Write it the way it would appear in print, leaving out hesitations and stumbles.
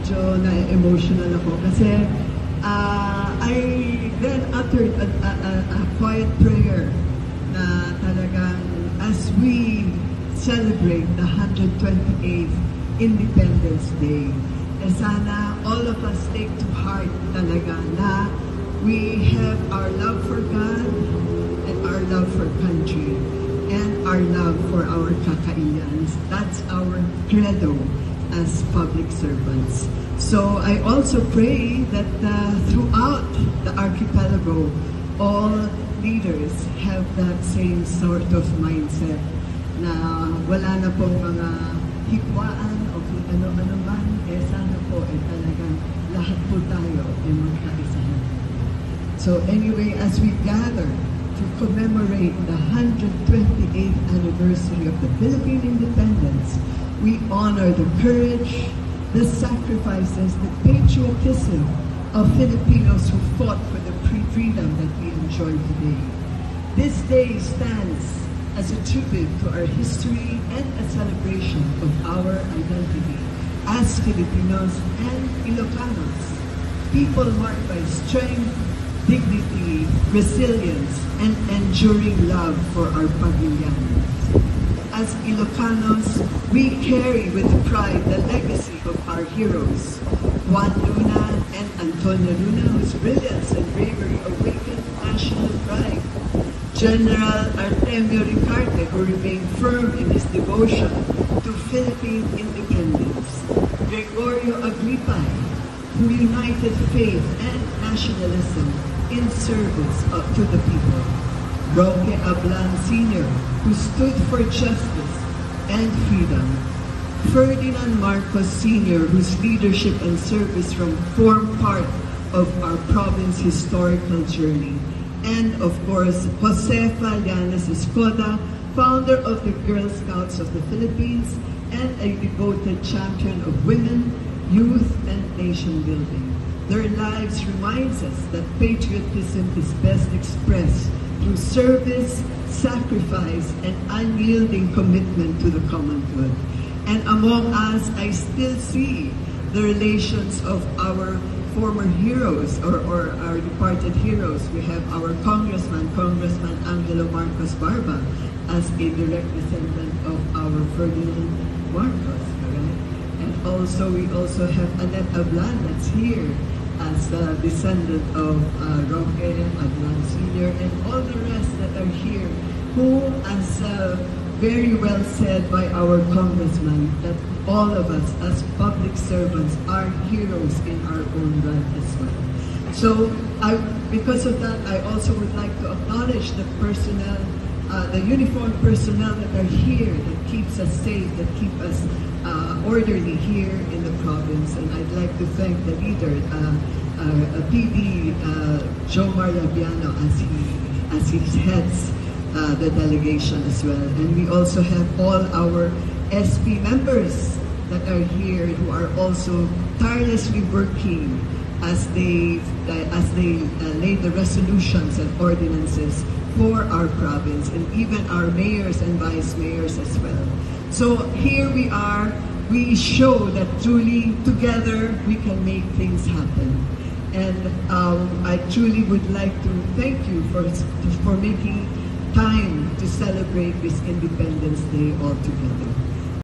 medyo na-emotional ako kasi I then uttered a quiet prayer na talagang as we celebrate the 128th Independence Day, sana all of us take to heart talaga na we have our love for God and our love for country and our love for our kakaiddan. That's our credo as public servants. So I also pray that throughout the archipelago, all leaders have that same sort of mindset na wala na pong mga hikwaan o kung ano-ano man, sana po talagang lahat po tayo ay magkaisahan. So anyway, as we gather to commemorate the 128th anniversary of the Philippine independence, we honor the courage, the sacrifices, the patriotism of Filipinos who fought for the freedom that we enjoy today. This day stands as a tribute to our history and a celebration of our identity as Filipinos and Ilocanos, people marked by strength, dignity, resilience, and enduring love for our pamilyanos. As Ilocanos, we carry with pride the legacy of our heroes, Juan Luna and Antonio Luna, whose brilliance and bravery awakened national pride, General Artemio Ricarte, who remained firm in his devotion to Philippine independence, Gregorio Agripay, who united faith and nationalism in service to the people, Roque Ablan Sr., who stood for justice and freedom, Ferdinand Marcos Sr., whose leadership and service form part of our province historical journey, and of course, Josefa Llanes Escoda, founder of the Girl Scouts of the Philippines and a devoted champion of women, youth, and nation building. Their lives reminds us that patriotism is best expressed through service, sacrifice, and unyielding commitment to the common good. And among us, I still see the relations of our former heroes or our departed heroes. We have our Congressman Angelo Marcos Barba, as a direct descendant of our Ferdinand Marcos, correct? And we also have Annette Ablan that's here as a descendant of Roque Ablan Sr. and all the rest that are here who, as very well said by our congressman, that all of us as public servants are heroes in our own right as well. So because of that, I also would like to acknowledge the personnel, the uniformed personnel that are here, that keeps us safe, that keep us orderly here in the province. And I'd like to thank the leader, PD Jomar Labiano, as he heads the delegation as well. And we also have all our SP members that are here who are also tirelessly working as they lay the resolutions and ordinances for our province, and even our mayors and vice mayors as well. So here we are, we show that truly together we can make things happen. And I truly would like to thank you for making time to celebrate this Independence Day all together.